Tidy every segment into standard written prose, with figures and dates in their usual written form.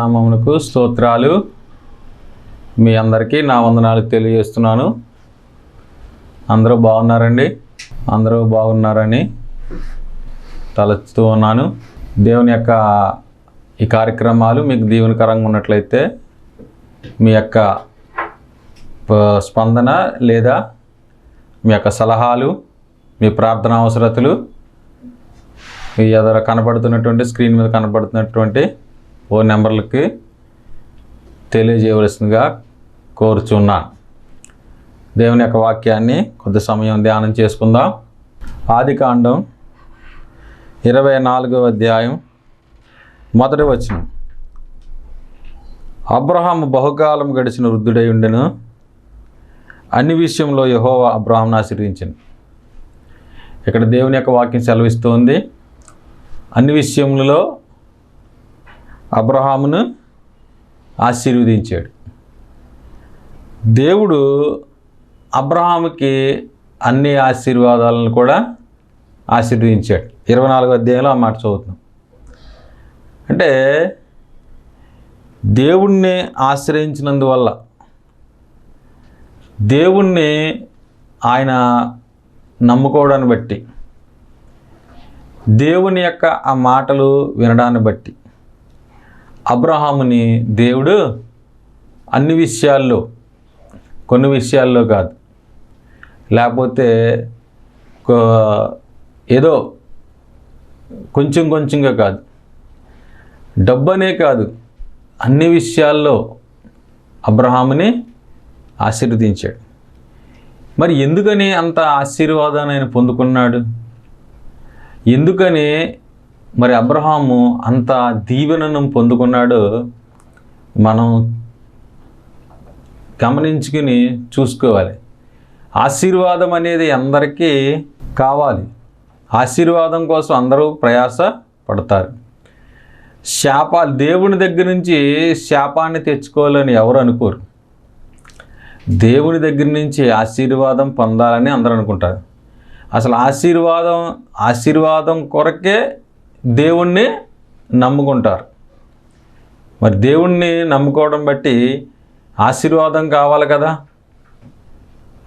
నామమునకు స్తోత్రాలు. మీ అందరికీ నా వందనాలు తెలియజేస్తున్నాను. అందరూ బాగున్నారండి? అందరూ బాగున్నారని తలచుతూ ఉన్నాను. దేవుని యొక్క ఈ కార్యక్రమాలు మీకు దీవెనకరంగా ఉన్నట్లయితే మీ యొక్క స్పందన లేదా మీ యొక్క సలహాలు, మీ ప్రార్థన అవసరతలు మీ ఎదుర కనపడుతున్నటువంటి స్క్రీన్ మీద కనపడుతున్నటువంటి ఫోన్ నెంబర్లకి తెలియజేయవలసిందిగా కోరుచున్నాను. దేవుని యొక్క వాక్యాన్ని కొద్ది సమయం ధ్యానం చేసుకుందాం. ఆదికాండం 24వ అధ్యాయం 1వ వచనం. అబ్రహాము బహుకాలం గడిచిన వృద్ధుడై ఉండెను, అన్ని విషయంలో యెహోవా అబ్రహామును ఆశీర్వదించెను. ఇక్కడ దేవుని యొక్క వాక్యం సెలవిస్తోంది, అన్ని విషయములలో అబ్రహామును ఆశీర్వదించాడు. దేవుడు అబ్రహాముకి అన్ని ఆశీర్వాదాలను కూడా ఆశీర్వదించాడు. 24వ అధ్యాయంలో ఆ మాట చదువుతున్నాం. అంటే దేవుణ్ణి ఆశ్రయించినందువల్ల, దేవుణ్ణి ఆయన నమ్ముకోవడాన్ని బట్టి, దేవుని యొక్క ఆ మాటలు వినడాన్ని బట్టి అబ్రహాముని దేవుడు అన్ని విషయాల్లో, కొన్ని విషయాల్లో కాదు, లేకపోతే ఏదో కొంచెంగా కాదు, డబ్బనే కాదు, అన్ని విషయాల్లో అబ్రహాముని ఆశీర్వదించాడు. మరి ఎందుకని అంత ఆశీర్వాదాన్ని ఆయన పొందుకున్నాడు? ఎందుకని మరి అబ్రహాము అంత దీవెనను పొందుకున్నాడో మనం గమనించుకుని చూసుకోవాలి. ఆశీర్వాదం అనేది అందరికీ కావాలి. ఆశీర్వాదం కోసం అందరూ ప్రయాస పడతారు. దేవుని దగ్గర నుంచి శాపాన్ని తెచ్చుకోవాలని ఎవరు అనుకోరు. దేవుని దగ్గర నుంచి ఆశీర్వాదం పొందాలని అందరూ అనుకుంటారు. అసలు ఆశీర్వాదం కొరకే దేవుణ్ణి నమ్ముకుంటారు. మరి దేవుణ్ణి నమ్ముకోవడం బట్టి ఆశీర్వాదం కావాలి కదా.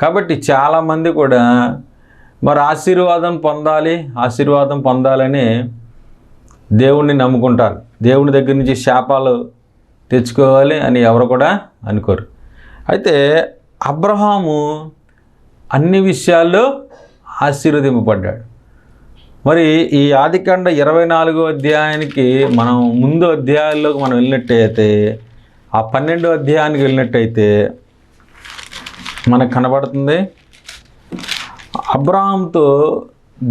కాబట్టి చాలామంది కూడా మరి ఆశీర్వాదం పొందాలని దేవుణ్ణి నమ్ముకుంటారు. దేవుని దగ్గర నుంచి శాపాలు తెచ్చుకోవాలి అని ఎవరు కూడా అనుకోరు. అయితే అబ్రహాము అన్ని విషయాల్లో ఆశీర్వదింపబడ్డాడు. మరి ఈ ఆదికాండ 24వ అధ్యాయానికి మనం ముందు అధ్యాయాల్లోకి మనం వెళ్ళినట్టయితే, ఆ 12వ అధ్యాయానికి వెళ్ళినట్టయితే మనకు కనబడుతుంది, అబ్రహాముతో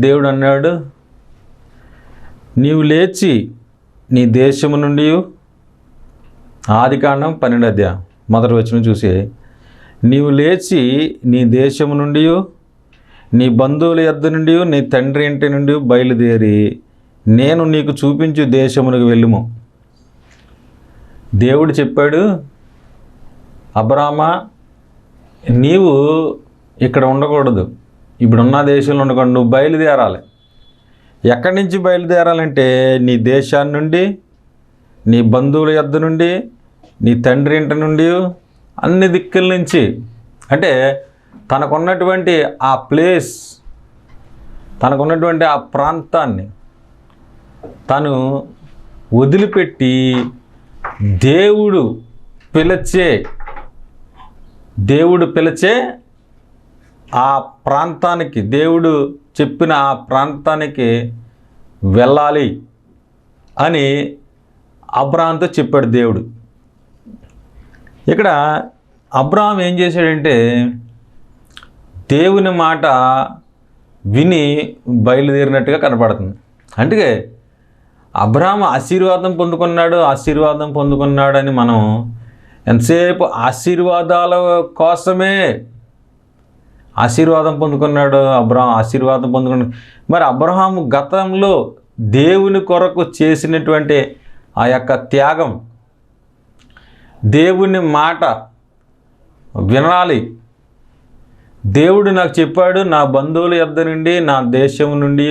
దేవుడు అన్నాడు, నీవు లేచి నీ దేశము నుండి, ఆదికాండం 12వ అధ్యాయం 1వ వచనం చూసి, నీవు లేచి నీ దేశము నుండి, నీ బంధువుల యొద్ద నుండి, నీ తండ్రి ఇంటి నుండి బయలుదేరి నేను నీకు చూపించు దేశమునకు వెళ్ళుము. దేవుడు చెప్పాడు, అబ్రామా నీవు ఇక్కడ ఉండకూడదు, ఇప్పుడున్న దేశంలో ఉండకూడదు, నువ్వు బయలుదేరాలి. ఎక్కడి నుంచి బయలుదేరాలంటే నీ దేశాన్ని నుండి, నీ బంధువుల యొద్ద నుండి, నీ తండ్రి ఇంటి నుండి, అన్ని దిక్కుల నుంచి. అంటే తనకున్నటువంటి ఆ ప్లేస్, తనకున్నటువంటి ఆ ప్రాంతాన్ని తను వదిలిపెట్టి దేవుడు పిలిచే ఆ ప్రాంతానికి, దేవుడు చెప్పిన ఆ ప్రాంతానికి వెళ్ళాలి అని అబ్రహాముతో చెప్పాడు దేవుడు. ఇక్కడ అబ్రహాం ఏం చేశాడంటే దేవుని మాట విని బయలుదేరినట్టుగా కనపడుతుంది. అంటే అబ్రహాం ఆశీర్వాదం పొందుకున్నాడు అని మనం ఎంతసేపు ఆశీర్వాదాల కోసమే ఆశీర్వాదం పొందుకున్నాడు. మరి అబ్రహాము గతంలో దేవుని కొరకు చేసినటువంటి ఆ యొక్క త్యాగం, దేవుని మాట వినాలి, దేవుడు నాకు చెప్పాడు, నా బంధువుల యొద్ద నుండి, నా దేశం నుండి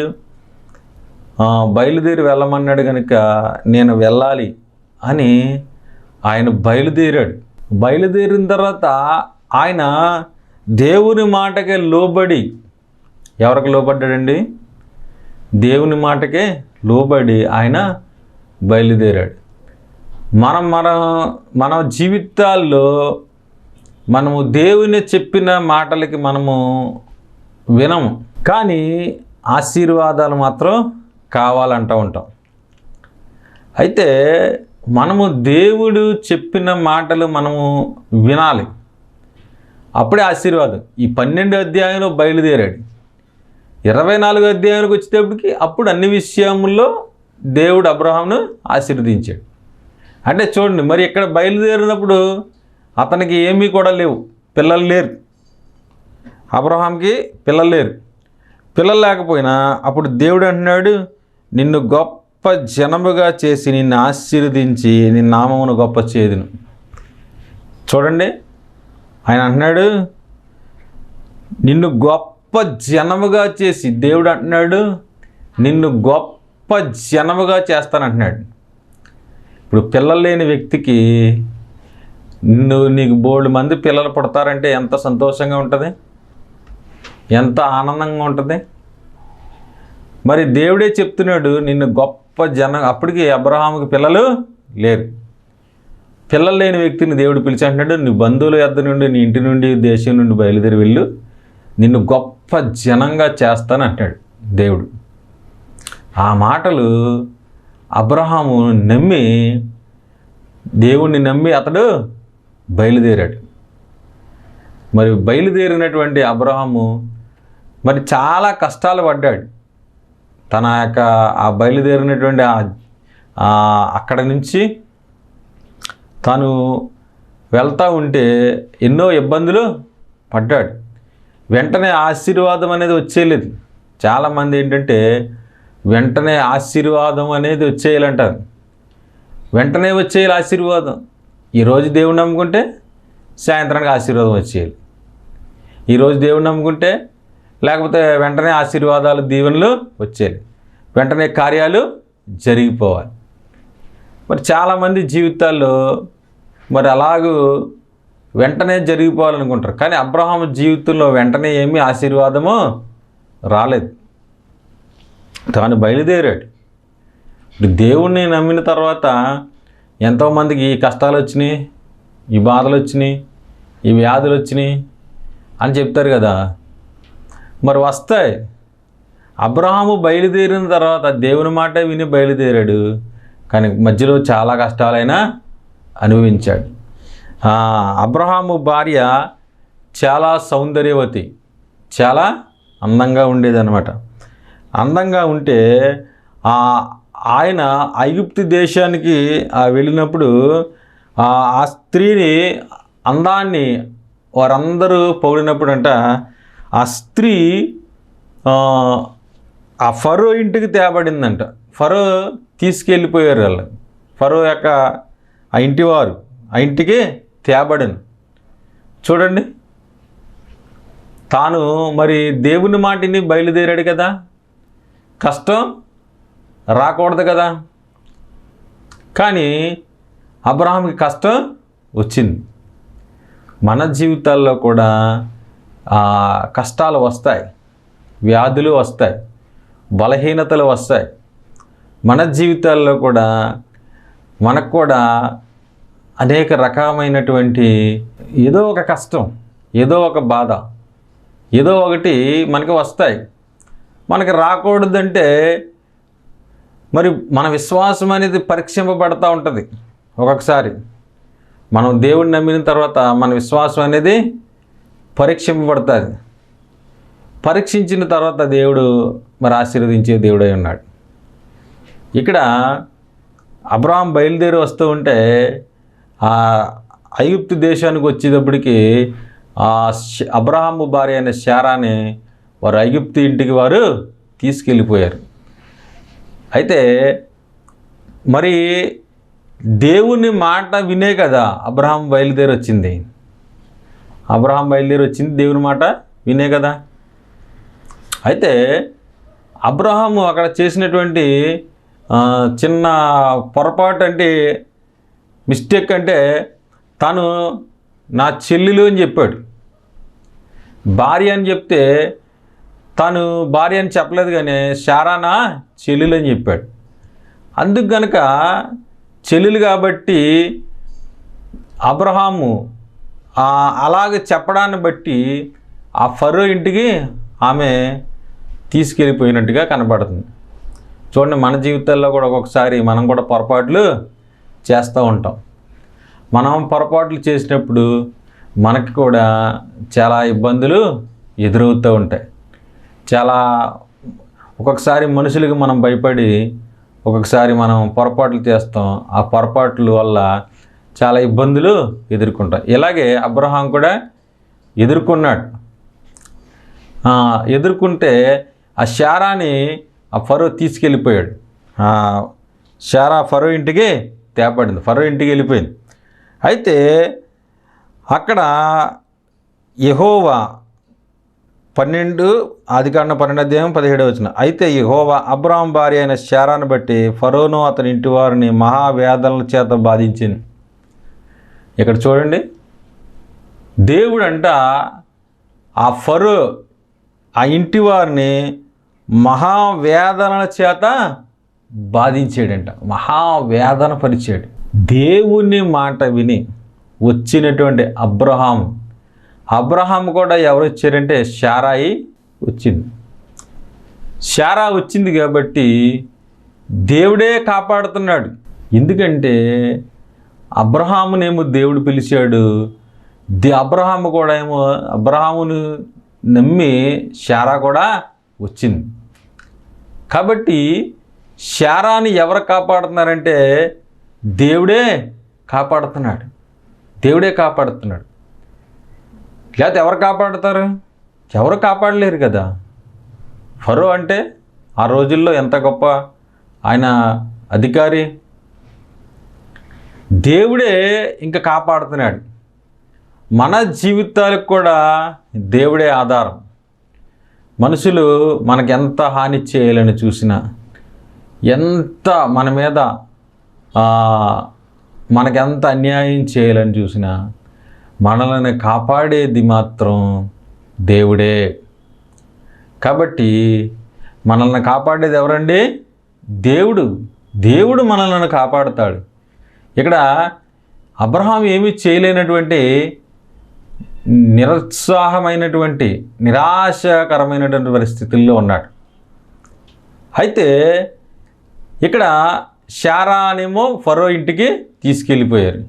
బయలుదేరి వెళ్ళమన్నాడు కనుక నేను వెళ్ళాలి అని ఆయన బయలుదేరాడు. బయలుదేరిన తర్వాత ఆయన దేవుని మాటకే లోబడి, ఎవరికి లోబడ్డాడండి? దేవుని మాటకే లోబడి ఆయన బయలుదేరాడు. మన జీవితాల్లో మనము దేవుని చెప్పిన మాటలకి మనము వినము, కానీ ఆశీర్వాదాలు మాత్రం కావాలంటూ ఉంటాం. అయితే మనము దేవుడు చెప్పిన మాటలు మనము వినాలి, అప్పుడే ఆశీర్వాదం. ఈ 12 అధ్యాయంలో బయలుదేరాడు. 24 అధ్యాయానికి వచ్చేటప్పటికి అప్పుడు అన్ని విషయముల్లో దేవుడు అబ్రహామును ఆశీర్వదించాడు. అంటే చూడండి, మరి ఇక్కడ బయలుదేరినప్పుడు అతనికి ఏమీ కూడా లేవు, పిల్లలు లేరు. అబ్రహాంకి పిల్లలు లేరు. పిల్లలు లేకపోయినా అప్పుడు దేవుడు అంటున్నాడు, నిన్ను గొప్ప జనముగా చేసి నిన్ను ఆశీర్వదించి నీ నామమును గొప్ప చేదును. చూడండి, ఆయన అంటున్నాడు నిన్ను గొప్ప జనముగా చేసి, దేవుడు అంటున్నాడు నిన్ను గొప్ప జనముగా చేస్తానంటున్నాడు. ఇప్పుడు పిల్లలు లేని వ్యక్తికి నీకు బోల్డ్ మంది పిల్లలు పుడతారంటే ఎంత సంతోషంగా ఉంటుంది, ఎంత ఆనందంగా ఉంటుంది. మరి దేవుడే చెప్తున్నాడు నిన్ను గొప్ప అప్పటికి అబ్రహాముకి పిల్లలు లేరు. పిల్లలు లేని వ్యక్తిని దేవుడు పిలిచి అంటున్నాడు, నీ బంధువుల యొద్ద నుండి, నీ ఇంటి నుండి, దేశం నుండి బయలుదేరి వెళ్ళు, నిన్ను గొప్ప జనంగా చేస్తాను అంటాడు దేవుడు. ఆ మాటలు అబ్రహాము నమ్మి, దేవుణ్ణి నమ్మి అతడు బయలుదేరాడు. మరి బయలుదేరినటువంటి అబ్రహాము మరి చాలా కష్టాలు పడ్డాడు. తన యొక్క ఆ బయలుదేరినటువంటి అక్కడ నుంచి తను వెళ్తూ ఉంటే ఎన్నో ఇబ్బందులు పడ్డాడు. వెంటనే ఆశీర్వాదం అనేది వచ్చేయలేదు. చాలామంది ఏంటంటే వెంటనే ఆశీర్వాదం అనేది వచ్చేయాలంటారు. వెంటనే వచ్చేయాలి ఆశీర్వాదం. ఈరోజు దేవుని నమ్ముకుంటే సాయంత్రానికి ఆశీర్వాదం వచ్చేయాలి. ఈరోజు దేవుని నమ్ముకుంటే లేకపోతే వెంటనే ఆశీర్వాదాలు, దీవెనలు వచ్చేయాలి, వెంటనే కార్యాలు జరిగిపోవాలి. మరి చాలామంది జీవితాల్లో మరి అలాగూ వెంటనే జరిగిపోవాలనుకుంటారు. కానీ అబ్రహాము జీవితంలో వెంటనే ఏమీ ఆశీర్వాదము రాలేదు. తాను బయలుదేరాడు. ఇప్పుడు దేవుణ్ణి నమ్మిన తర్వాత ఎంతోమందికి ఈ కష్టాలు వచ్చినాయి, ఈ బాధలు వచ్చినాయి, ఈ వ్యాధులు వచ్చినాయి అని చెప్తారు కదా. మరి వస్తాయి. అబ్రహాము బయలుదేరిన తర్వాత దేవుని మాట విని బయలుదేరాడు, కానీ మధ్యలో చాలా కష్టాలైనా అనుభవించాడు. అబ్రహాము భార్య చాలా సౌందర్యవతి, చాలా అందంగా ఉండేదన్నమాట. అందంగా ఉంటే ఆయన ఐగుప్తు దేశానికి వెళ్ళినప్పుడు ఆ స్త్రీని అందాన్ని వారందరూ పొగిడినప్పుడు అంట ఆ స్త్రీ ఆ ఫరో ఇంటికి తేబడిందంట. ఫరో తీసుకెళ్ళిపోయారు వాళ్ళు. ఫరో యొక్క ఆ ఇంటివారు ఆ ఇంటికి తేబడిను. చూడండి, తాను మరి దేవుని మాటిని బయలుదేరాడు కదా, కష్టం రాకూడదు కదా, కానీ అబ్రహాంకి కష్టం వచ్చింది. మన జీవితాల్లో కూడా కష్టాలు వస్తాయి, వ్యాధులు వస్తాయి, బలహీనతలు వస్తాయి. మన జీవితాల్లో కూడా మనకు కూడా అనేక రకమైనటువంటి ఏదో ఒక కష్టం, ఏదో ఒక బాధ, ఏదో ఒకటి మనకి వస్తాయి. మనకి రాకూడదంటే మరి మన విశ్వాసం అనేది పరీక్షింపబడుతూ ఉంటుంది. ఒక్కొక్కసారి మనం దేవుడిని నమ్మిన తర్వాత మన విశ్వాసం అనేది పరీక్షింపబడుతుంది. పరీక్షించిన తర్వాత దేవుడు మరి ఆశీర్వదించే దేవుడై ఉన్నాడు. ఇక్కడ అబ్రహాం బయలుదేరి వస్తూ ఉంటే ఆ ఐగుప్తు దేశానికి వచ్చేటప్పటికి అబ్రహాము భార్య అయిన శారాని వారు ఐగుప్తు ఇంటికి వారు తీసుకెళ్ళిపోయారు. అయితే మరి దేవుని మాట వినే కదా అబ్రహాం బయలుదేరి వచ్చింది. అబ్రహాం బయలుదేరి వచ్చింది దేవుని మాట వినే కదా. అయితే అబ్రహాము అక్కడ చేసినటువంటి చిన్న పొరపాటు అంటే మిస్టేక్ అంటే తను నా చెల్లెలు అని చెప్పాడు. భార్య అని చెప్తే తను భార్య అని చెప్పలేదు, కానీ శారా నా చెల్లెలు అని చెప్పాడు. అందుకు కనుక చెల్లెలు కాబట్టి అబ్రహాము అలాగే చెప్పడాన్ని బట్టి ఆ ఫరో ఇంటికి ఆమె తీసుకెళ్ళిపోయినట్టుగా కనపడుతుంది. చూడండి, మన జీవితాల్లో కూడా ఒక్కొక్కసారి మనం కూడా పొరపాట్లు చేస్తూ ఉంటాం. మనం పొరపాట్లు చేసినప్పుడు మనకి కూడా చాలా ఇబ్బందులు ఎదురవుతూ ఉంటాయి. చాలా ఒక్కొక్కసారి మనుషులకి మనం భయపడి ఒక్కొక్కసారి మనం పొరపాట్లు చేస్తాం. ఆ పొరపాట్ల వల్ల చాలా ఇబ్బందులు ఎదుర్కొంటాం. ఇలాగే అబ్రహాం కూడా ఎదుర్కొన్నాడు. ఎదుర్కొంటే ఆ శారాని ఆ ఫరో తీసుకెళ్ళిపోయాడు. శారా ఫరో ఇంటికి తేపడింది, ఫరో ఇంటికి వెళ్ళిపోయింది. అయితే అక్కడ యెహోవా 12 ఆదికాండం 12:17 అయితే యెహోవా అబ్రాహాం భార్య అయిన శారాను బట్టి ఫరోను అతని ఇంటి వారిని మహావేదనల చేత బాధించింది. ఇక్కడ చూడండి, దేవుడంట ఆ ఫరో ఆ ఇంటి వారిని మహావేదనల చేత బాధించాడంట, మహావేదన పరిచాడు. దేవుని మాట విని వచ్చినటువంటి అబ్రహాం కూడా ఎవరు వచ్చారంటే శారాయి వచ్చింది. శారా వచ్చింది కాబట్టి దేవుడే కాపాడుతున్నాడు. ఎందుకంటే అబ్రహామునేమో దేవుడు పిలిచాడు, అబ్రహాము కూడా ఏమో అబ్రహామును నమ్మి శారా కూడా వచ్చింది. కాబట్టి శారాని ఎవరు కాపాడుతున్నారంటే దేవుడే కాపాడుతున్నాడు. దేవుడే కాపాడుతున్నాడు. లేకపోతే ఎవరు కాపాడుతారు? ఎవరు కాపాడలేరు కదా. ఫరో అంటే ఆ రోజుల్లో ఎంత గొప్ప ఆయన అధికారి. దేవుడే ఇంకా కాపాడుతున్నాడు. మన జీవితాలకు కూడా దేవుడే ఆధారం. మనుషులు మనకు ఎంత హాని చేయాలని చూసినా, ఎంత మన మీద మనకెంత అన్యాయం చేయాలని చూసినా, మనల్ని కాపాడేది మాత్రం దేవుడే. కాబట్టి మనల్ని కాపాడేది ఎవరండి? దేవుడు. దేవుడు మనల్ని కాపాడుతాడు. ఇక్కడ అబ్రహాం ఏమీ చేయలేనటువంటి నిరుత్సాహమైనటువంటి నిరాశకరమైనటువంటి పరిస్థితుల్లో ఉన్నాడు. అయితే ఇక్కడ శారానేమో ఫరో ఇంటికి తీసుకెళ్ళిపోయారు.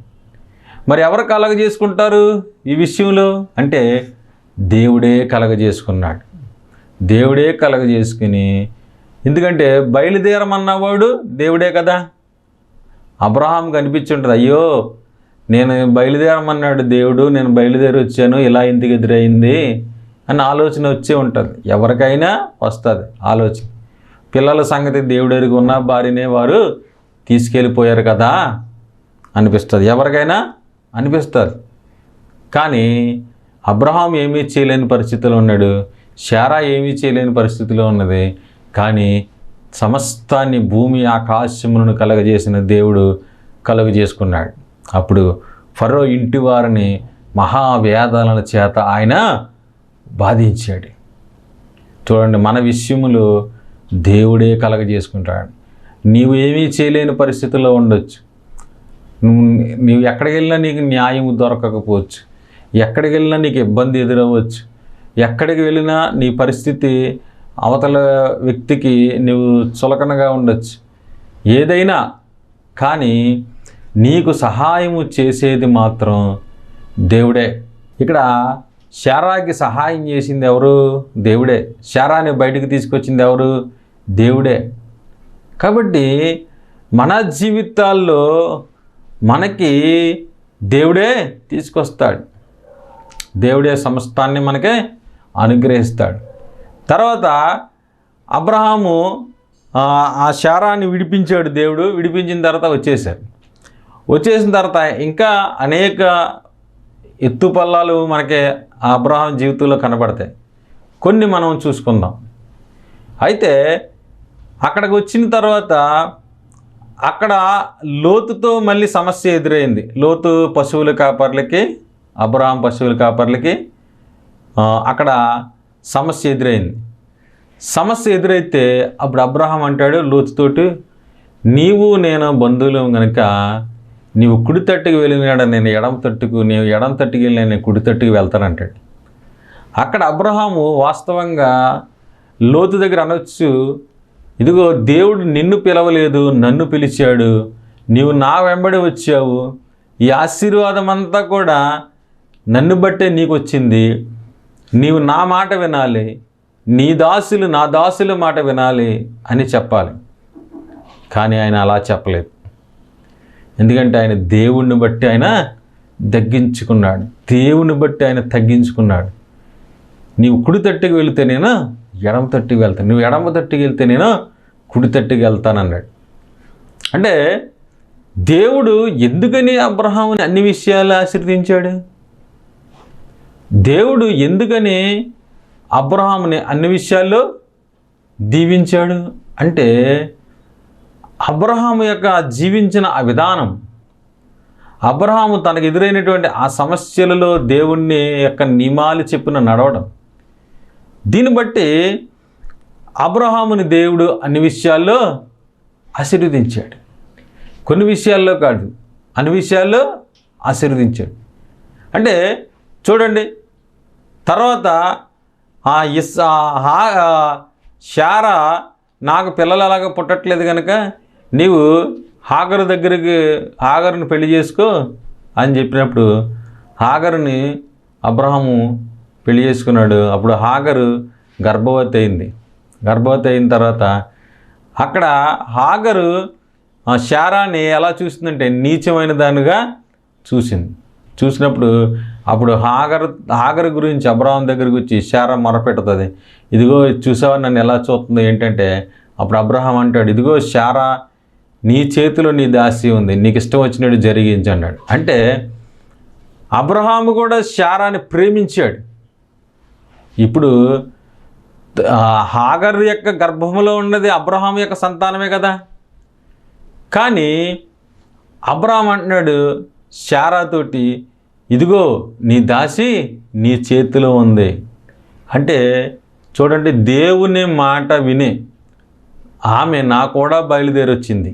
మరి ఎవరు కలగజేసుకుంటారు ఈ విషయంలో అంటే దేవుడే కలగజేసుకున్నాడు. దేవుడే కలగజేసుకుని, ఎందుకంటే బయలుదేరమన్నవాడు దేవుడే కదా. అబ్రహాం కనిపించి ఉంటుంది, అయ్యో నేను బయలుదేరమన్నాడు దేవుడు, నేను బయలుదేరి వచ్చాను, ఇలా ఇంటికి ఎదురైంది అని ఆలోచన వచ్చే ఉంటుంది. ఎవరికైనా వస్తుంది ఆలోచన. పిల్లల సంగతి దేవుడు ఎరుగు ఉన్న భార్యనే వారు తీసుకెళ్ళిపోయారు కదా అనిపిస్తుంది, ఎవరికైనా అనిపిస్తుంది. కానీ అబ్రహాం ఏమీ చేయలేని పరిస్థితిలో ఉన్నాడు, శారా ఏమీ చేయలేని పరిస్థితిలో ఉన్నది. కానీ సమస్తాన్ని భూమి ఆకాశములను కలగజేసిన దేవుడు కలుగజేసుకున్నాడు. అప్పుడు ఫరో ఇంటి వారిని మహావేదనల చేత ఆయన బాధించాడు. చూడండి, మన విషయములు దేవుడే కలగజేసుకుంటాడు. నీవు ఏమీ చేయలేని పరిస్థితుల్లో ఉండొచ్చు. నీవు ఎక్కడికి వెళ్ళినా నీకు న్యాయం దొరకకపోవచ్చు, ఎక్కడికి వెళ్ళినా నీకు ఇబ్బంది ఎదురవ్వచ్చు, ఎక్కడికి వెళ్ళినా నీ పరిస్థితి అవతల వ్యక్తికి నువ్వు చులకనగా ఉండొచ్చు, ఏదైనా. కానీ నీకు సహాయము చేసేది మాత్రం దేవుడే. ఇక్కడ శారాకి సహాయం చేసింది ఎవరు? దేవుడే. శారాని బయటికి తీసుకొచ్చింది ఎవరు? దేవుడే. కాబట్టి మన జీవితాల్లో మనకి దేవుడే తీసుకొస్తాడు. దేవుడే సమస్తాన్ని మనకే అనుగ్రహిస్తాడు. తర్వాత అబ్రహాము ఆ శారాన్ని విడిపించాడు దేవుడు. విడిపించిన తర్వాత వచ్చేసిన తర్వాత ఇంకా అనేక ఎత్తుపల్లాలు మనకి అబ్రహాం జీవితంలో కనబడతాయి. కొన్ని మనం చూసుకుందాం. అయితే అక్కడికి వచ్చిన తర్వాత అక్కడ లోతుతో మళ్ళీ సమస్య ఎదురైంది. లోతు పశువుల కాపర్లకి, అబ్రహాం పశువుల కాపర్లకి అక్కడ సమస్య ఎదురైంది. సమస్య ఎదురైతే అప్పుడు అబ్రహాం అంటాడు లోతుతోటి, నీవు నేను బంధువులం కనుక నీవు కుడి తట్టుకు వెళ్ళినాడు, నేను ఎడమ తట్టుకు, నీవు ఎడమ తట్టుకు వెళ్ళి నేను కుడి తట్టుకు వెళ్తానంటాడు. అక్కడ అబ్రహాము వాస్తవంగా లోతు దగ్గర అనొచ్చు, ఇదిగో దేవుడు నిన్ను పిలవలేదు, నన్ను పిలిచాడు, నీవు నా వెంబడి వచ్చావు, ఈ ఆశీర్వాదం అంతా కూడా నన్ను బట్టే నీకు వచ్చింది, నీవు నా మాట వినాలి, నీ దాసులు నా దాసుల మాట వినాలి అని చెప్పాలి. కానీ ఆయన అలా చెప్పలేదు. ఎందుకంటే ఆయన దేవుణ్ణి బట్టి ఆయన తగ్గించుకున్నాడు, దేవుని బట్టి ఆయన తగ్గించుకున్నాడు. నీవు కుడి తట్టుకు వెళితే నేను ఎడమ తట్టుకు వెళ్తాను, నువ్వు ఎడమ తట్టుకు వెళ్తే నేను కుడి తట్టుకు వెళ్తానన్నాడు. అంటే దేవుడు ఎందుకని అబ్రహాముని అన్ని విషయాలు ఆశీర్వదించాడు? దేవుడు ఎందుకని అబ్రహాముని అన్ని విషయాల్లో దీవించాడు అంటే అబ్రహాము యొక్క జీవించిన ఆ విధానం, అబ్రహాము తనకు ఎదురైనటువంటి ఆ సమస్యలలో దేవుణ్ణి యొక్క నియమాలు చెప్పిన నడవడం, దీన్ని బట్టి అబ్రహాముని దేవుడు అన్ని విషయాల్లో ఆశీర్వదించాడు. కొన్ని విషయాల్లో కాదు, అన్ని విషయాల్లో ఆశీర్వదించాడు. అంటే చూడండి, తర్వాత శారా నాకు పిల్లలు అలాగా పుట్టట్లేదు కనుక నీవు హాగరుని పెళ్లి చేసుకో అని చెప్పినప్పుడు హాగరుని అబ్రహాము పెళ్లి చేసుకున్నాడు. అప్పుడు హాగరు గర్భవతి అయింది. గర్భవతి అయిన తర్వాత అక్కడ హాగరు శారాని ఎలా చూసిందంటే నీచమైన దానిగా చూసింది. చూసినప్పుడు అప్పుడు హాగరు గురించి అబ్రహాం దగ్గరికి వచ్చి శారా మొరపెడుతుంది, ఇదిగో చూసావా నన్ను ఎలా చూస్తుందో ఏంటంటే, అప్పుడు అబ్రహాం అంటాడు, ఇదిగో శారా నీ చేతిలో నీ దాసి ఉంది, నీకు ఇష్టం వచ్చినట్టు జరిగించి అన్నాడు. అంటే అబ్రహాము కూడా శారాని ప్రేమించాడు. ఇప్పుడు హాగరు యొక్క గర్భంలో ఉన్నది అబ్రహాం యొక్క సంతానమే కదా. కానీ అబ్రహాం అంటున్నాడు శారాతోటి, ఇదిగో నీ దాసి నీ చేతిలో ఉంది. అంటే చూడండి, దేవుని మాట విని ఆమె నా కూడా బయలుదేరి వచ్చింది.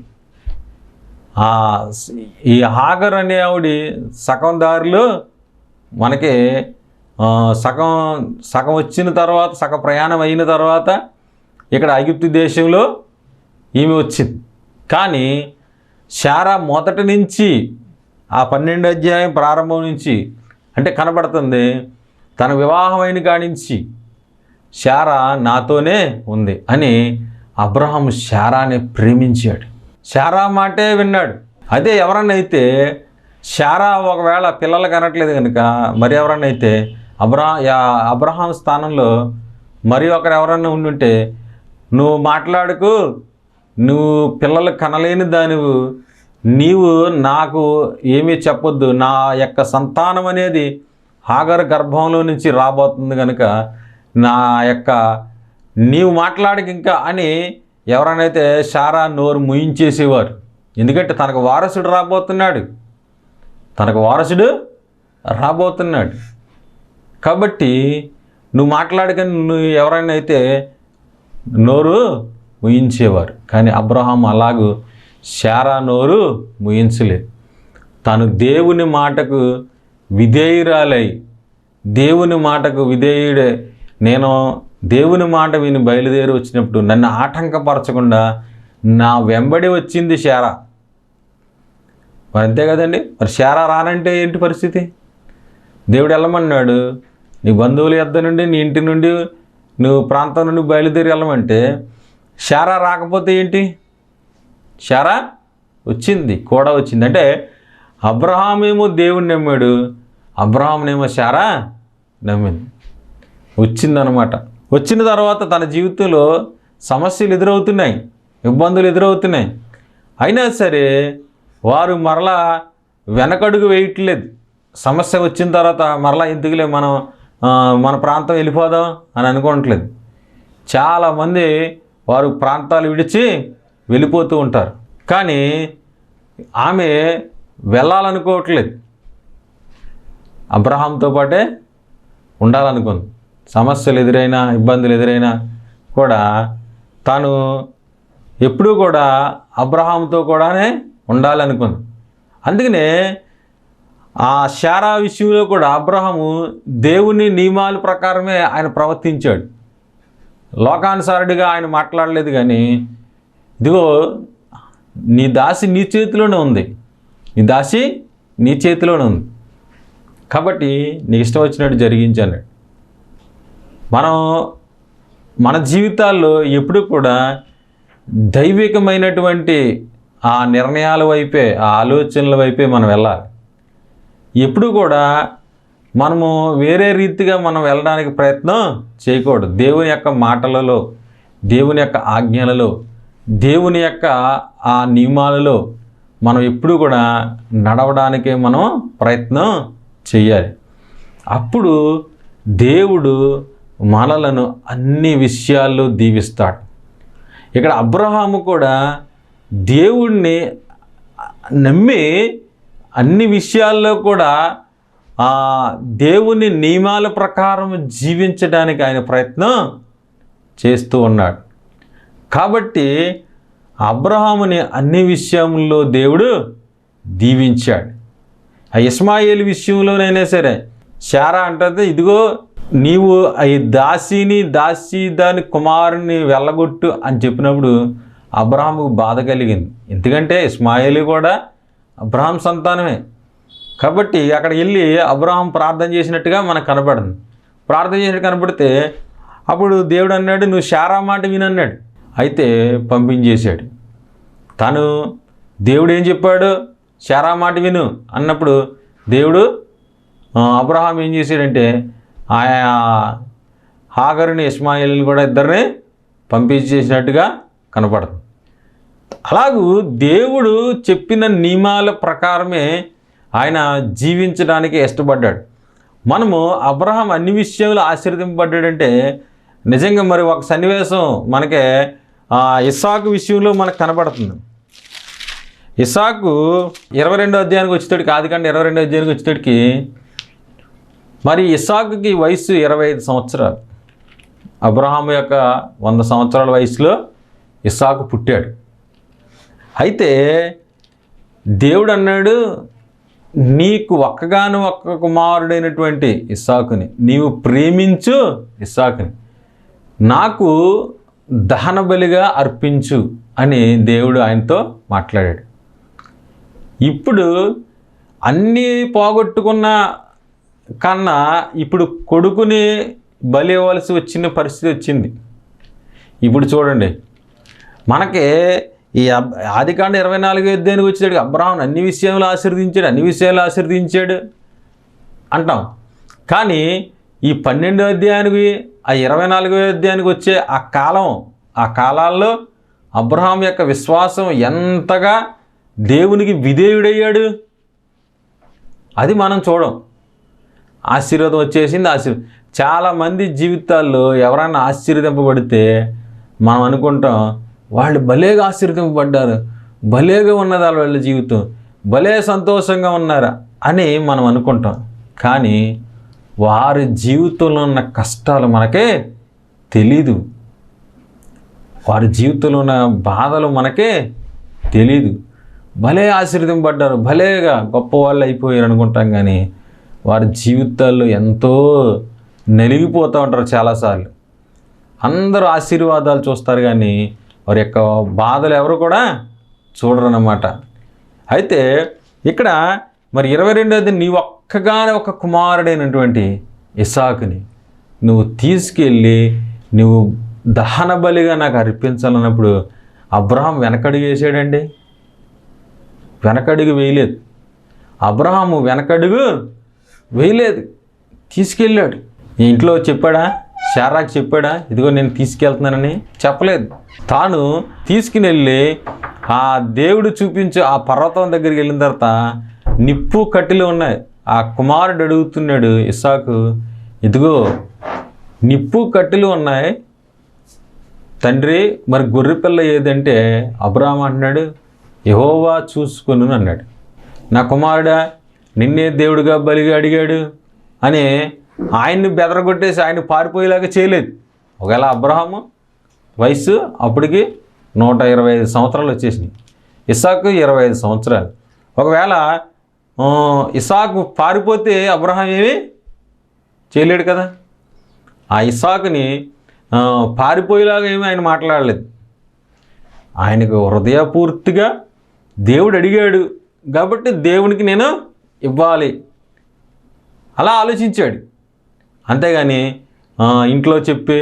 ఈ హాగర్ అనే ఆవిడ సగం దారిలో మనకి సగం వచ్చిన తర్వాత, సగం ప్రయాణం అయిన తర్వాత ఇక్కడ ఐగుప్తు దేశంలో ఈమె వచ్చింది. కానీ శారా మొదటి నుంచి ఆ 12వ అధ్యాయం ప్రారంభం నుంచి అంటే కనబడుతుంది, తన వివాహమైన కాడి నుంచి శారా నాతోనే ఉంది అని అబ్రహాము శారాని ప్రేమించాడు. శారా మాటే విన్నాడు. అదే ఎవరన్నైతే శారా ఒకవేళ పిల్లలు కనట్లేదు కనుక మరి ఎవరన్నైతే అబ్రహాం స్థానంలో మరి ఒకరు ఎవరన్నా ఉండుంటే, నువ్వు మాట్లాడుకు, నువ్వు పిల్లలు కనలేని దానివు, నీవు నాకు ఏమీ చెప్పొద్దు, నా యొక్క సంతానం అనేది హాగరు గర్భంలో నుంచి రాబోతుంది కనుక నీవు మాట్లాడక ఇంకా అని ఎవరనైతే శారా నోరు ముయించేసేవారు. ఎందుకంటే తనకు వారసుడు రాబోతున్నాడు కాబట్టి నువ్వు మాట్లాడకని నువ్వు ఎవరైనా అయితే నోరు ముయించేవారు. కానీ అబ్రహాం అలాగూ శారా నోరు ముయించలేదు. తను దేవుని మాటకు విధేయురాలై, దేవుని మాటకు విధేయుడే, నేను దేవుని మాట విని బయలుదేరి వచ్చినప్పుడు నన్ను ఆటంకపరచకుండా నా వెంబడి వచ్చింది శారా. మరి అంతే కదండి. మరి శారా రానంటే ఏంటి పరిస్థితి? దేవుడు వెళ్ళమన్నాడు, నీ బంధువుల యొద్ద నుండి, నీ ఇంటి నుండి, నువ్వు ప్రాంతం నుండి బయలుదేరి వెళ్ళమంటే శారా రాకపోతే ఏంటి? శారా వచ్చింది, కూడా వచ్చింది. అంటే అబ్రహామేమో దేవుణ్ణి నమ్మాడు, అబ్రహాంనేమో శారా నమ్మింది. వచ్చిందనమాట. వచ్చిన తర్వాత తన జీవితంలో సమస్యలు ఎదురవుతున్నాయి, ఇబ్బందులు ఎదురవుతున్నాయి. అయినా సరే వారు మరలా వెనకడుగు వేయట్లేదు. సమస్య వచ్చిన తర్వాత మరలా ఎందుకులే మన ప్రాంతం వెళ్ళిపోదాం అని అనుకోవట్లేదు. చాలామంది వారు ప్రాంతాలు విడిచి వెళ్ళిపోతూ ఉంటారు. కానీ ఆమె వెళ్ళాలనుకోవట్లేదు, అబ్రహాంతో పాటే ఉండాలనుకుంది. సమస్యలు ఎదురైనా, ఇబ్బందులు ఎదురైనా కూడా తాను ఎప్పుడూ కూడా అబ్రహాంతో కూడానే ఉండాలనుకుంది. అందుకనే ఆ శారా విషయంలో కూడా అబ్రహాము దేవుని నియమాల ప్రకారమే ఆయన ప్రవర్తించాడు. లోకానుసారుడిగా ఆయన మాట్లాడలేదు. కానీ ఇదిగో నీ దాసి నీ చేతిలోనే ఉంది, నీ దాసి నీ చేతిలోనే ఉంది, కాబట్టి నీ ఇష్టం వచ్చినట్టు జరిగించాను. మనం మన జీవితాల్లో ఎప్పుడు కూడా దైవికమైనటువంటి ఆ నిర్ణయాల వైపే, ఆ ఆలోచనల వైపే మనం వెళ్ళాలి. ఎప్పుడు కూడా మనము వేరే రీతిగా మనం వెళ్ళడానికి ప్రయత్నం చేయకూడదు. దేవుని యొక్క మాటలలో, దేవుని యొక్క ఆజ్ఞలలో, దేవుని యొక్క ఆ నియమాలలో మనం ఎప్పుడు కూడా నడవడానికే మనం ప్రయత్నం చేయాలి. అప్పుడు దేవుడు మనలను అన్ని విషయాల్లో దీవిస్తాడు. ఇక్కడ అబ్రహాము కూడా దేవుణ్ణి నమ్మి అన్ని విషయాల్లో కూడా దేవుని నియమాల ప్రకారం జీవించడానికి ఆయన ప్రయత్నం చేస్తూ ఉన్నాడు. కాబట్టి అబ్రహాముని అన్ని విషయంలో దేవుడు దీవించాడు. ఆ ఇస్మాయేలు విషయంలోనైనా సరే శారా అంటది, ఇదిగో నీవు ఈ దాసి దాని కుమారుని వెళ్ళగొట్టు అని చెప్పినప్పుడు అబ్రహాముకు బాధ కలిగింది. ఎందుకంటే ఇస్మాయేలు కూడా అబ్రహాం సంతానమే. కాబట్టి అక్కడికి వెళ్ళి అబ్రహాం ప్రార్థన చేసినట్టుగా మనకు కనపడింది. ప్రార్థన చేసినట్టు కనపడితే అప్పుడు దేవుడు అన్నాడు, నువ్వు శారా మాట వినన్నాడు. అయితే పంపించేశాడు. తను దేవుడు ఏం చెప్పాడు, శారా మాట విను అన్నప్పుడు దేవుడు అబ్రహాం ఏం చేశాడంటే ఆయా హాగరుని ఇస్మాయిల్ని కూడా ఇద్దరిని పంపించేసినట్టుగా కనపడుతుంది. అలాగూ దేవుడు చెప్పిన నియమాల ప్రకారమే ఆయన జీవించడానికి ఇష్టపడ్డాడు. మనము అబ్రహాం అన్ని విషయంలో ఆశీర్వదింపబడ్డాడంటే నిజంగా మరి ఒక సన్నివేశం మనకే ఇస్సాకు విషయంలో మనకు కనబడుతుంది. ఇస్సాకు 22వ అధ్యాయానికి వచ్చేటడికి, ఆదికాండం 22వ అధ్యాయానికి వచ్చేటడికి మరి ఇస్సాకుకి వయసు 25 సంవత్సరాలు. అబ్రహాం యొక్క 100 సంవత్సరాల వయసులో ఇస్సాకు పుట్టాడు. అయితే దేవుడు అన్నాడు, నీకు ఒక్కగాను ఒక్క కుమారుడైనటువంటి ఇస్సాకుని నీవు ప్రేమించు, ఇస్సాకుని నాకు దహన బలిగా అర్పించు అని దేవుడు ఆయనతో మాట్లాడాడు. ఇప్పుడు అన్నీ పోగొట్టుకున్న కన్నా ఇప్పుడు కొడుకుని బలి ఇవ్వాల్సి వచ్చిన పరిస్థితి వచ్చింది. ఇప్పుడు చూడండి, మనకి ఈ ఆదికాండం 24వ అధ్యాయానికి వచ్చేటప్పుడు అబ్రహాం అన్ని విషయంలో ఆశీర్వదించాడు అంటాం. కానీ ఈ 12వ అధ్యాయానికి, ఆ 24వ అధ్యాయానికి వచ్చే ఆ కాలాల్లో అబ్రహాం యొక్క విశ్వాసం ఎంతగా దేవునికి విధేయుడయ్యాడు అది మనం చూడం. ఆశీర్వాదం వచ్చేసింది. చాలామంది జీవితాల్లో ఎవరైనా ఆశీర్వదింపబడితే మనం అనుకుంటాం, వాళ్ళు భలేగా ఆశీర్వదింపబడ్డారు, భలేగా ఉన్నది వాళ్ళ జీవితం, భలే సంతోషంగా ఉన్నారా అని మనం అనుకుంటాం. కానీ వారి జీవితంలో ఉన్న కష్టాలు మనకే తెలీదు, వారి జీవితంలో ఉన్న బాధలు మనకే తెలీదు. భలే ఆశీర్వదింపబడ్డారు, భలేగా గొప్పవాళ్ళు అయిపోయారు అనుకుంటాం. కానీ వారి జీవితాల్లో ఎంతో నలిగిపోతూ ఉంటారు. చాలాసార్లు అందరూ ఆశీర్వాదాలు చూస్తారు కానీ వారి యొక్క బాధలు ఎవరు కూడా చూడరు అన్నమాట. అయితే ఇక్కడ మరి 22వ నీ ఒక్కగానే ఒక కుమారుడైనటువంటి ఇస్సాకుని నువ్వు తీసుకెళ్ళి నువ్వు దహన బలిగా నాకు అర్పించాలన్నప్పుడు అబ్రహాం వెనకడుగు వేసాడండి. వెనకడుగు వేయలేదు. అబ్రహాము వెనకడుగు వేయలేదు, తీసుకెళ్ళాడు. ఇంట్లో చెప్పాడా, శారాకి చెప్పాడా, ఇదిగో నేను తీసుకెళ్తున్నానని? చెప్పలేదు. తాను తీసుకుని వెళ్ళి ఆ దేవుడు చూపించు ఆ పర్వతం దగ్గరికి వెళ్ళిన తర్వాత నిప్పు కట్టెలు ఉన్నాయి. ఆ కుమారుడు అడుగుతున్నాడు ఇస్సాకు, ఇదిగో నిప్పు కట్టెలు ఉన్నాయి తండ్రి, మరి గొర్రెపిల్ల ఏదంటే అబ్రహాం అంటున్నాడు, యెహోవా చూసుకొను అన్నాడు. నా కుమారుడా, నిన్నే దేవుడిగా బలిగా అడిగాడు అని ఆయన్ని బెదరగొట్టేసి ఆయన పారిపోయేలాగా చేయలేదు. ఒకవేళ అబ్రహాము వయసు అప్పటికి 125 సంవత్సరాలు వచ్చేసినాయి, ఇస్సాకు 25 సంవత్సరాలు. ఒకవేళ ఇస్సాకు పారిపోతే అబ్రహాం ఏమీ చేయలేడు కదా. ఆ ఇస్సాకుని పారిపోయేలాగా ఏమీ ఆయన మాట్లాడలేదు. ఆయనకు హృదయపూర్తిగా దేవుడు అడిగాడు కాబట్టి దేవునికి నేను ఇవ్వాలి అలా ఆలోచించాడు. అంతేగాని ఇంట్లో చెప్పి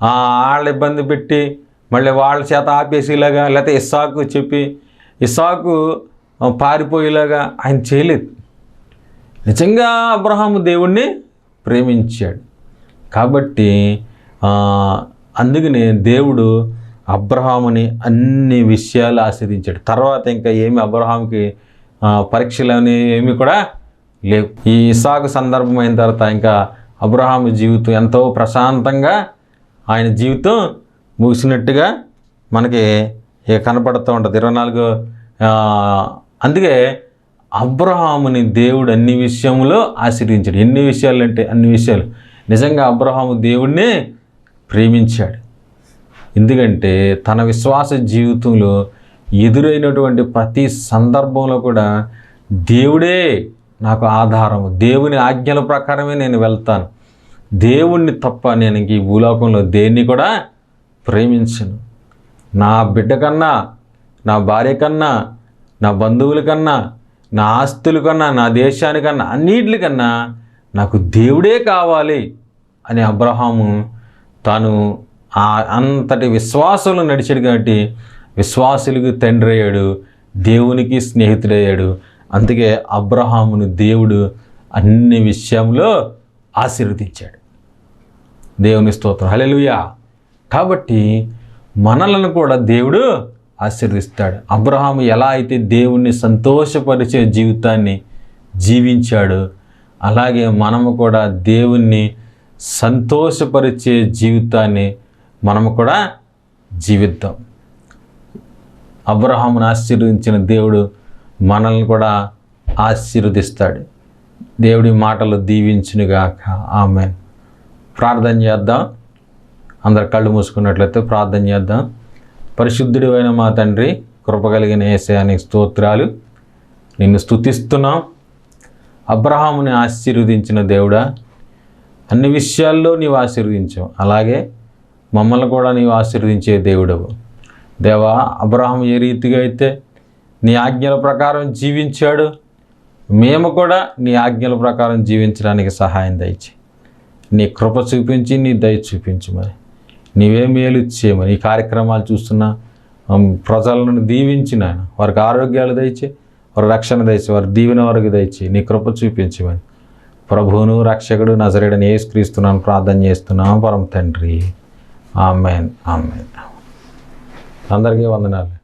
వాళ్ళ ఇబ్బంది పెట్టి మళ్ళీ వాళ్ళ చేత ఆపేసేలాగా, లేకపోతే ఇస్సాకు చెప్పి ఇస్సాకు పారిపోయేలాగా ఆయన చేయలేదు. నిజంగా అబ్రహాము దేవుణ్ణి ప్రేమించాడు కాబట్టి అందుకనే దేవుడు అబ్రహాముని అన్ని విషయాలు ఆశీర్వదించాడు. తర్వాత ఇంకా ఏమి అబ్రహాంకి పరీక్షలు ఏమి కూడా లేవు. ఈ ఇస్సాకు సందర్భం అయిన తర్వాత ఇంకా అబ్రహాము జీవితం ఎంతో ప్రశాంతంగా ఆయన జీవితం ముగిసినట్టుగా మనకి కనపడుతూ ఉంటుంది. 24 అందుకే అబ్రహాముని దేవుడు అన్ని విషయంలో ఆశీర్వదించాడు. ఎన్ని విషయాలు అంటే అన్ని విషయాలు. నిజంగా అబ్రహాము దేవుడిని ప్రేమించాడు. ఎందుకంటే తన విశ్వాస జీవితంలో ఎదురైనటువంటి ప్రతి సందర్భంలో కూడా దేవుడే నాకు ఆధారము, దేవుని ఆజ్ఞల ప్రకారమే నేను వెళ్తాను, దేవుణ్ణి తప్ప నేను ఈ భూలోకంలో దేన్ని కూడా ప్రేమించను. నా బిడ్డ కన్నా, నా భార్య కన్నా, నా బంధువుల కన్నా, నా ఆస్తుల కన్నా, నా దేశానికన్నా, అన్నిటికన్నా నాకు దేవుడే కావాలి అని అబ్రహాము తాను అంతటి విశ్వాసంలో నడిచాడు కాబట్టి విశ్వాసులకు తండ్రి అయ్యాడు, దేవునికి స్నేహితుడయ్యాడు. అందుకే అబ్రహామును దేవుడు అన్ని విషయంలో ఆశీర్వదించాడు. దేవుని స్తోత్రం, హల్లెలూయా. కాబట్టి మనలను కూడా దేవుడు ఆశీర్వదిస్తాడు. అబ్రహాము ఎలా అయితే దేవుణ్ణి సంతోషపరిచే జీవితాన్ని జీవించాడు, అలాగే మనము కూడా దేవుణ్ణి సంతోషపరిచే జీవితాన్ని మనము కూడా జీవిద్దాం. అబ్రహామును ఆశీర్వదించిన దేవుడు మనల్ని కూడా ఆశీర్వదిస్తాడు. దేవుడి మాటలు దీవించునుగాక. ఆమేన్. ప్రార్థన చేద్దాం. అందరు కళ్ళు మూసుకున్నట్లయితే ప్రార్థన చేద్దాం. పరిశుద్ధుడు అయిన మా తండ్రి, కృప కలిగిన యేసయ్యా నీకు స్తోత్రాలు. నిన్ను స్తుతిస్తున్నాం. అబ్రహాముని ఆశీర్వదించిన దేవుడా, అన్ని విషయాల్లో నీవు ఆశీర్వదించావు, అలాగే మమ్మల్ని కూడా నీవు ఆశీర్వదించే దేవుడవు. దేవా, అబ్రహాము ఏ రీతిగా అయితే నీ ఆజ్ఞల ప్రకారం జీవించాడు, మేము కూడా నీ ఆజ్ఞల ప్రకారం జీవించడానికి సహాయం దయచేయి. నీ కృప చూపించి నీ దయ చూపించు. మరి నీవే మేలు చేయమని ఈ కార్యక్రమాలు చూస్తున్న ప్రజలను దీవించిన వారికి ఆరోగ్యాలు దయచేయి, వారి రక్షణ దయచేయి, వారి దీవెన వారికి దయచేయి. నీ కృప చూపించమని ప్రభువును రక్షకుడు నజరేయుడైన యేసుక్రీస్తునామమున ప్రార్థన చేస్తున్నాం పరమ తండ్రి. ఆమేన్. ఆమేన్. అందరికీ వందనాలు.